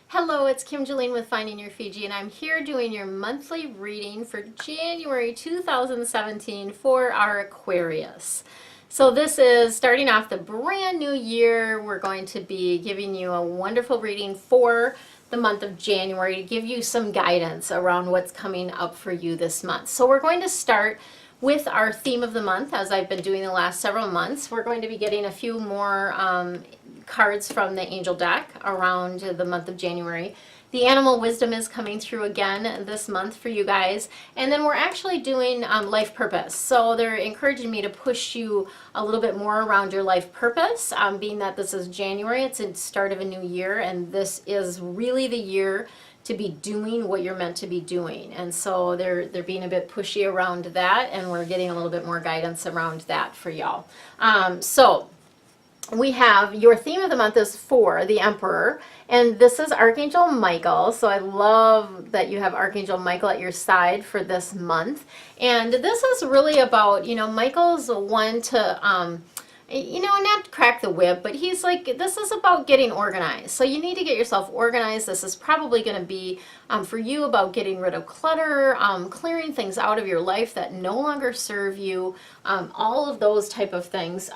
Hello, it's Kim Jolene with Finding Your Fiji, and I'm here doing your monthly reading for January 2017 for our Aquarius. So this is starting off the brand new year. We're going to be giving you a wonderful reading for the month of January to give you some guidance around what's coming up for you this month. So we're going to start with our theme of the month, as I've been doing the last several months. We're going to be getting a few more cards from the angel deck around the month of January. The animal wisdom is coming through again this month for you guys. And then we're actually doing life purpose. So they're encouraging me to push you a little bit more around your life purpose, being that this is January, it's the start of a new year, and this is really the year to be doing what you're meant to be doing. And so they're being a bit pushy around that, and we're getting a little bit more guidance around that for y'all. So we have your theme of the month is for the Emperor, and this is Archangel Michael. So I love that you have Archangel Michael at your side for this month. And this is really about, Michael's one to not crack the whip, but he's like, this is about getting organized. So you need to get yourself organized. This is probably going to be for you about getting rid of clutter, clearing things out of your life that no longer serve you, all of those type of things.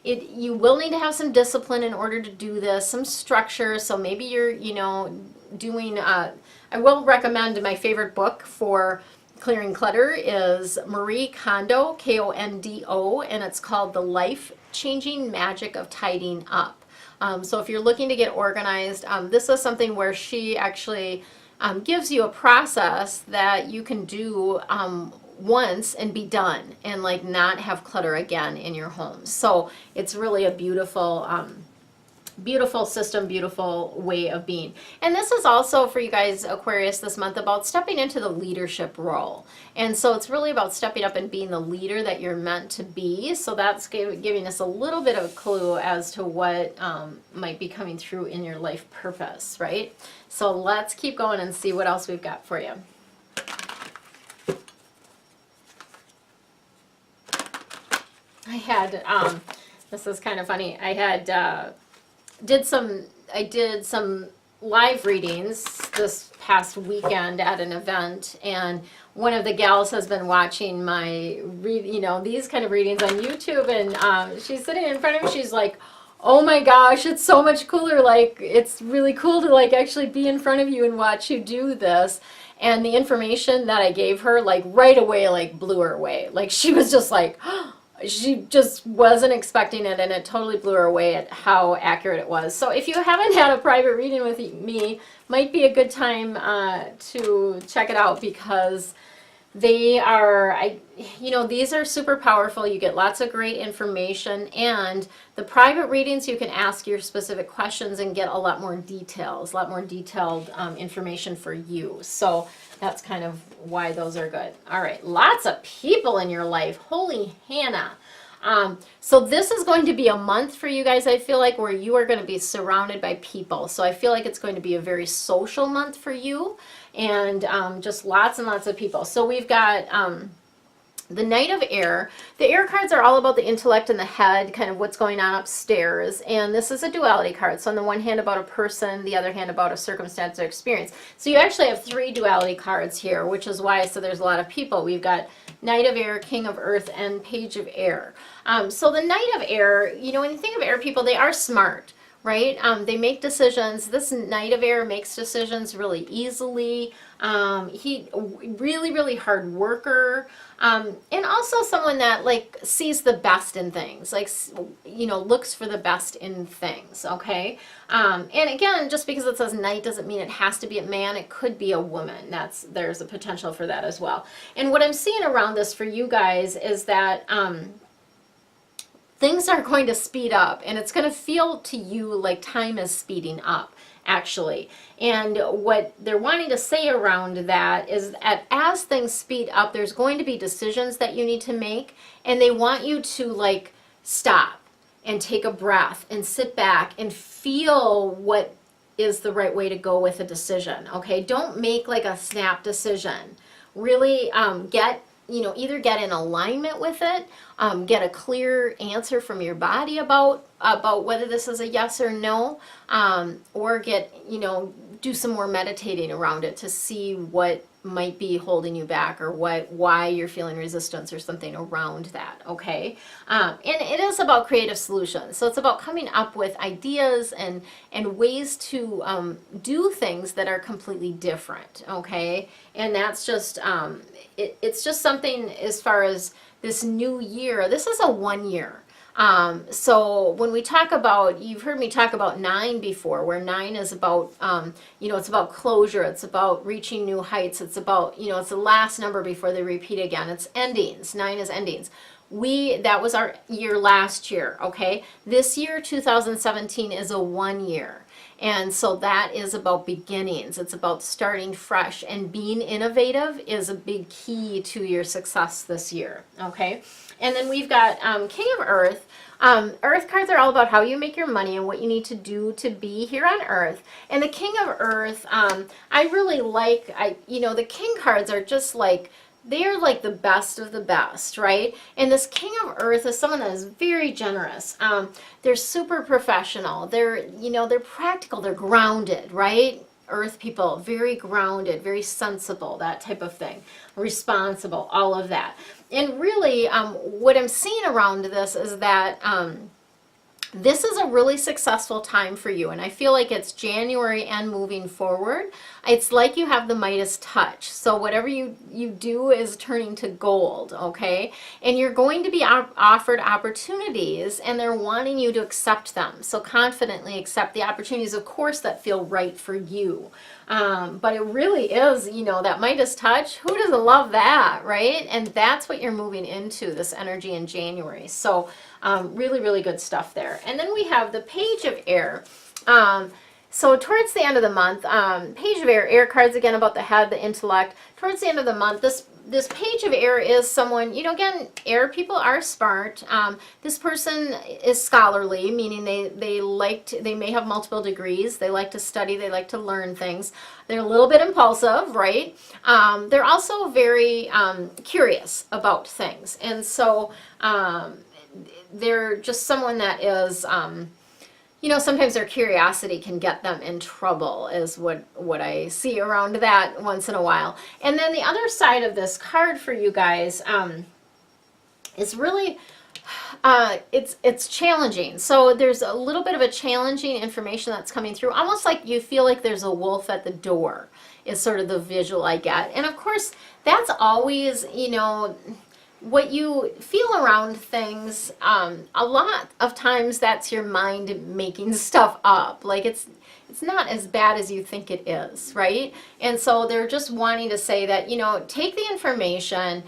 You will need to have some discipline in order to do this, some structure. So maybe you're, doing, I will recommend my favorite book for clearing clutter is Marie Kondo, Kondo, and it's called The Life-Changing Magic of Tidying Up. So if you're looking to get organized, this is something where she actually gives you a process that you can do once and be done, and like not have clutter again in your home. So it's really a beautiful beautiful system, beautiful way of being. And this is also for you guys, Aquarius, this month about stepping into the leadership role. And so it's really about stepping up and being the leader that you're meant to be. So that's giving us a little bit of a clue as to what might be coming through in your life purpose, right? So let's keep going and see what else we've got for you. I had, this is kind of funny, I had I did some live readings this past weekend at an event, and one of the gals has been watching my these kind of readings on YouTube, and she's sitting in front of me, she's like, oh my gosh, it's so much cooler, like it's really cool to like actually be in front of you and watch you do this. And the information that I gave her, like right away, like blew her away. Like she was just like, she just wasn't expecting it, and it totally blew her away at how accurate it was. So if you haven't had a private reading with me, might be a good time to check it out, because they are, these are super powerful. You get lots of great information, and the private readings you can ask your specific questions and get a lot more details, a lot more detailed information for you. So that's kind of why those are good. All right, lots of people in your life. Holy Hannah. So this is going to be a month for you guys, I feel like, where you are going to be surrounded by people. So I feel like it's going to be a very social month for you, and just lots and lots of people. So we've got the Knight of Air. The air cards are all about the intellect and the head, kind of what's going on upstairs. And this is a duality card. So on the one hand about a person, the other hand about a circumstance or experience. So you actually have three duality cards here, which is why I said there's a lot of people. We've got Knight of Air, King of Earth, and Page of Air. So the Knight of Air, when you think of air people, they are smart, right? They make decisions. This Knight of Air makes decisions really easily. He really, really hard worker. And also someone that like sees the best in things, like, looks for the best in things, okay? And again, just because it says knight doesn't mean it has to be a man. It could be a woman. There's a potential for that as well. And what I'm seeing around this for you guys is that things are going to speed up, and it's going to feel to you like time is speeding up, actually. And what they're wanting to say around that is that as things speed up, there's going to be decisions that you need to make, and they want you to like stop and take a breath and sit back and feel what is the right way to go with a decision, okay? Don't make like a snap decision. Really either get in alignment with it, get a clear answer from your body about whether this is a yes or no, or get, do some more meditating around it to see what might be holding you back, or why you're feeling resistance or something around that, okay? And it is about creative solutions. So it's about coming up with ideas and ways to do things that are completely different, okay? And that's just, it's just something as far as this new year. This is a 1 year. So when we talk about, you've heard me talk about 9 before, where 9 is about, you know, it's about closure, it's about reaching new heights, it's about, you know, it's the last number before they repeat again, it's endings. 9 is endings. That was our year last year, okay? This year, 2017, is a 1 year. And so that is about beginnings. It's about starting fresh, and being innovative is a big key to your success this year, okay? And then we've got King of Earth. Earth cards are all about how you make your money and what you need to do to be here on Earth. And the King of Earth, I really like, you know, the King cards are just like, they're like the best of the best, right? And this King of Earth is someone that is very generous. They're super professional. They're, you know, they're practical. They're grounded, right? Earth people, very grounded, very sensible, that type of thing. Responsible, all of that. And really, what I'm seeing around this is that this is a really successful time for you, and I feel like it's January and moving forward. It's like you have the Midas touch. So whatever you do is turning to gold, okay? And you're going to be offered opportunities, and they're wanting you to accept them. So confidently accept the opportunities, of course, that feel right for you. But it really is, you know, that Midas touch. Who doesn't love that, right? And that's what you're moving into, this energy in January. So really, really good stuff there. And then we have the Page of Air. So towards the end of the month, Page of Air, air cards again about the head, the intellect. Towards the end of the month, this Page of Air is someone, you know, again, air people are smart. This person is scholarly, meaning they may have multiple degrees. They like to study. They like to learn things. They're a little bit impulsive, right? They're also very curious about things. And so they're just someone that is, you know, sometimes their curiosity can get them in trouble, is what I see around that once in a while. And then the other side of this card for you guys is really, it's challenging. So there's a little bit of a challenging information that's coming through, almost like you feel like there's a wolf at the door, is sort of the visual I get. And of course, that's always, you know, what you feel around things. A lot of times that's your mind making stuff up. Like it's not as bad as you think it is, right? And so they're just wanting to say that, you know, take the information,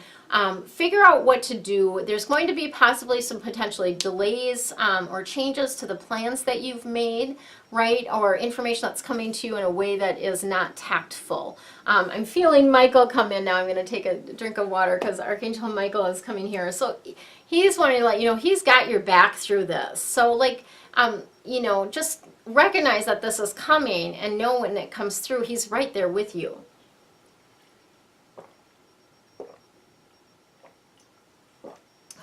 figure out what to do. There's going to be possibly some potentially delays or changes to the plans that you've made, right? Or information that's coming to you in a way that is not tactful. I'm feeling Michael come in now. I'm going to take a drink of water because Archangel Michael is coming here. So he's wanting to let you know he's got your back through this. So like, you know, just recognize that this is coming and know when it comes through, he's right there with you.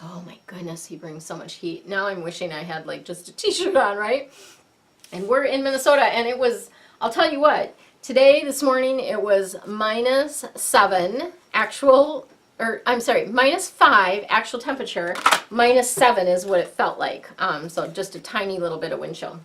Oh my goodness, he brings so much heat. Now I'm wishing I had like just a t-shirt on, right? And we're in Minnesota, and it was, I'll tell you what, today, this morning, it was -7 actual, or I'm sorry, -5 actual temperature, -7 is what it felt like. So just a tiny little bit of wind chill.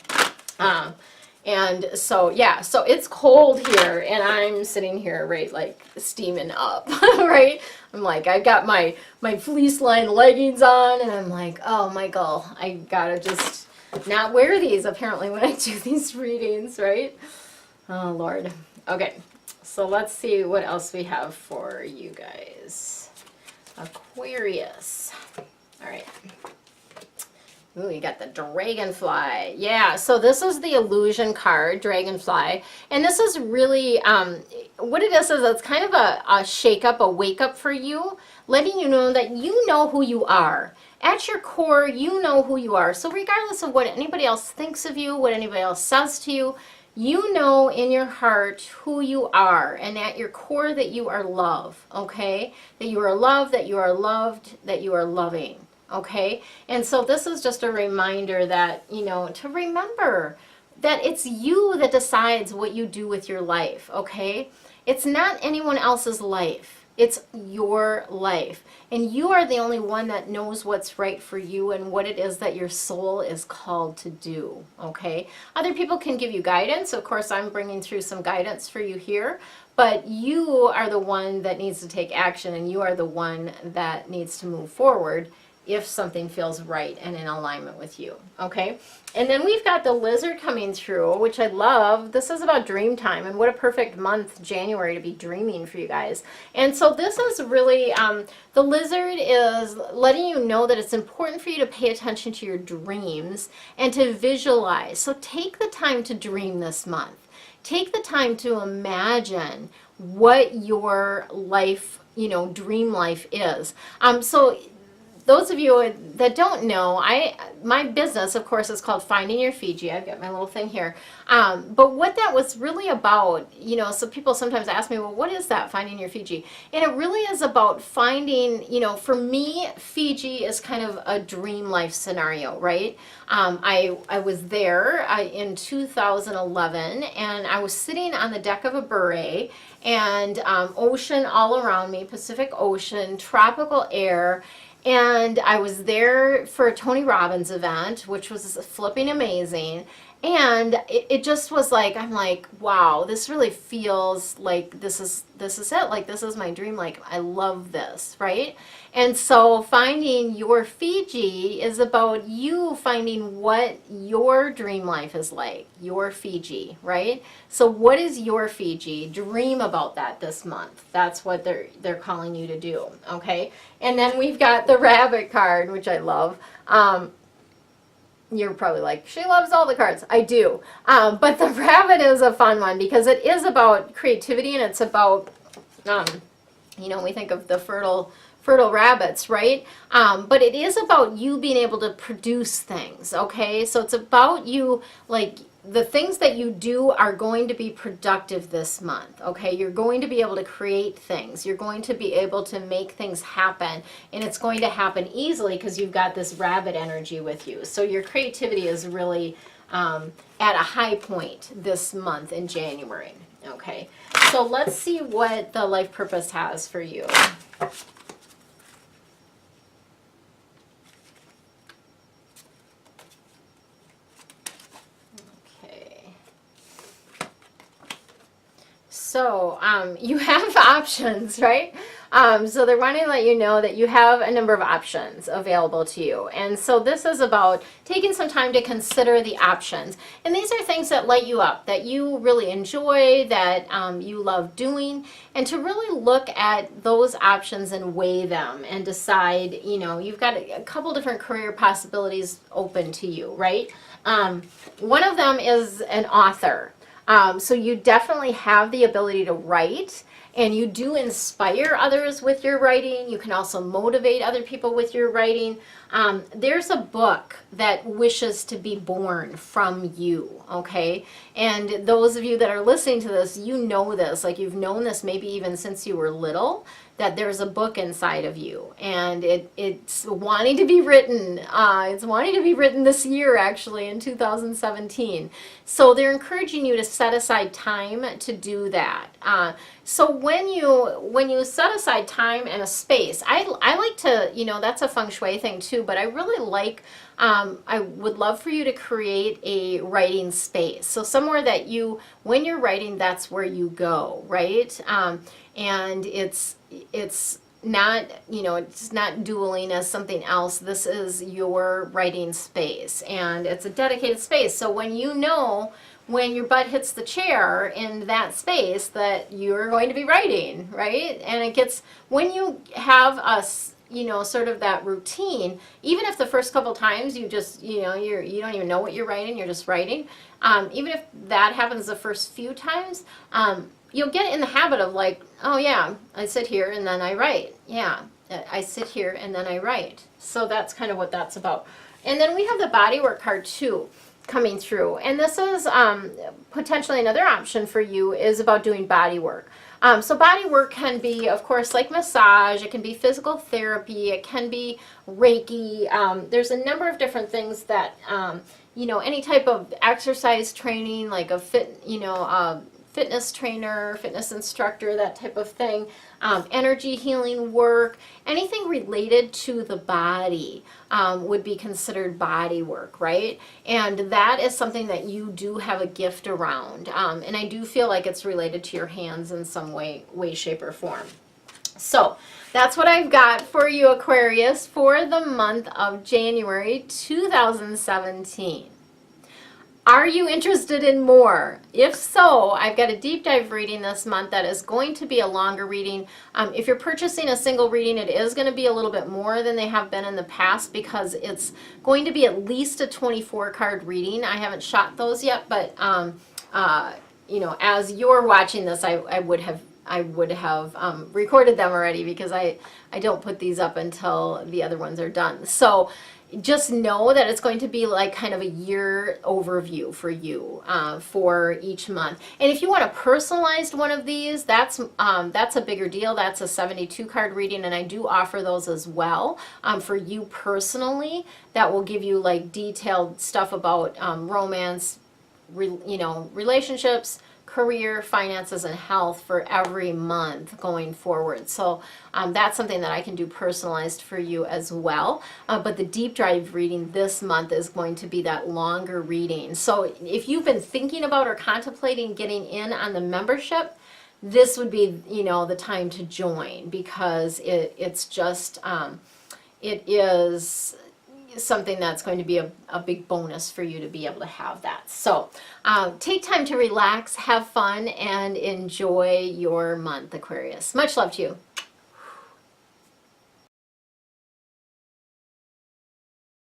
And so, yeah, so it's cold here, and I'm sitting here, right, like steaming up, right? I'm like, I got my fleece lined leggings on, and I'm like, oh, Michael, I gotta just not wear these apparently when I do these readings, right? Oh, Lord. Okay, so let's see what else we have for you guys. Aquarius. All right. Ooh, you got the dragonfly. Yeah, so this is the illusion card, dragonfly. And this is really, what it is it's kind of a shake-up, a wake-up for you, letting you know that you know who you are. At your core, you know who you are. So regardless of what anybody else thinks of you, what anybody else says to you, you know in your heart who you are, and at your core that you are love, okay? That you are loved, that you are loved, that you are loving. Okay, and so this is just a reminder that, you know, to remember that it's you that decides what you do with your life, okay? It's not anyone else's life. It's your life. And you are the only one that knows what's right for you and what it is that your soul is called to do, okay? Other people can give you guidance. Of course, I'm bringing through some guidance for you here. But you are the one that needs to take action, and you are the one that needs to move forward if something feels right and in alignment with you, okay? And then we've got the lizard coming through, which I love. This is about dream time, and what a perfect month, January, to be dreaming for you guys. And so this is really, the lizard is letting you know that it's important for you to pay attention to your dreams and to visualize. So take the time to dream this month. Take the time to imagine what your life, dream life is. So those of you that don't know, my business, of course, is called Finding Your Fiji. I've got my little thing here. But what that was really about, so people sometimes ask me, well, what is that, Finding Your Fiji? And it really is about finding, for me, Fiji is kind of a dream life scenario, right? I was there in 2011, and I was sitting on the deck of a beret, and ocean all around me, Pacific Ocean, tropical air. And I was there for a Tony Robbins event, which was flipping amazing. And it just was like, I'm like, wow, this really feels like this is it. Like, this is my dream. Like, I love this, right? And so finding your Fiji is about you finding what your dream life is like, your Fiji, right? So what is your Fiji? Dream about that this month. That's what they're calling you to do, okay? And then we've got the rabbit card, which I love. You're probably like, she loves all the cards. I do. But the rabbit is a fun one because it is about creativity, and it's about, we think of the fertile rabbits, right? But it is about you being able to produce things, okay? So it's about you, like, the things that you do are going to be productive this month, okay? You're going to be able to create things. You're going to be able to make things happen, and it's going to happen easily because you've got this rabbit energy with you. So your creativity is really at a high point this month in January, okay? So let's see what the life purpose has for you. So you have options, right? So they're wanting to let you know that you have a number of options available to you. And so this is about taking some time to consider the options. And these are things that light you up, that you really enjoy, that you love doing, and to really look at those options and weigh them and decide, you've got a couple different career possibilities open to you, right? One of them is an author. So you definitely have the ability to write, and you do inspire others with your writing. You can also motivate other people with your writing. There's a book that wishes to be born from you, okay? And those of you that are listening to this, you know this, like you've known this maybe even since you were little, that there's a book inside of you, and it's wanting to be written. It's wanting to be written this year, actually, in 2017. So they're encouraging you to set aside time to do that. So when you set aside time and a space, I like to, that's a feng shui thing too, but I really like, I would love for you to create a writing space. So somewhere that when you're writing, that's where you go, right? And it's not, it's not dueling as something else. This is your writing space, and it's a dedicated space. So when when your butt hits the chair in that space, that you're going to be writing, right? And when you have sort of that routine, even if the first couple times you just, you don't even know what you're writing, you're just writing, even if that happens the first few times, you'll get in the habit of like, oh yeah, I sit here and then I write. Yeah, I sit here and then I write. So that's kind of what that's about. And then we have the bodywork card too coming through. And this is potentially another option for you, is about doing body work. So body work can be, of course, like massage. It can be physical therapy. It can be Reiki. There's a number of different things that you know, any type of exercise training, like a fitness trainer, fitness instructor, that type of thing, energy healing work, anything related to the body would be considered body work, right? And that is something that you do have a gift around. And I do feel like it's related to your hands in some way, shape, or form. So that's what I've got for you, Aquarius, for the month of January 2017. Are you interested in more? If so, I've got a deep dive reading this month that is going to be a longer reading. If you're purchasing a single reading, it is going to be a little bit more than they have been in the past because it's going to be at least a 24 card reading. I haven't shot those yet, but you know, as you're watching this, I would have recorded them already because I don't put these up until the other ones are done. So just know that it's going to be like kind of a year overview for you for each month. And if you want a personalized one of these, that's a bigger deal. That's a 72 card reading, and I do offer those as well for you personally. That will give you like detailed stuff about romance, you know, relationships, career, finances, and health for every month going forward. So that's something that I can do personalized for you as well. But the deep dive reading this month is going to be that longer reading. So if you've been thinking about or contemplating getting in on the membership, this would be, you know, the time to join because it's just, it is something that's going to be a big bonus for you to be able to have that. So take time to relax, have fun, and enjoy your month, Aquarius. Much love to you.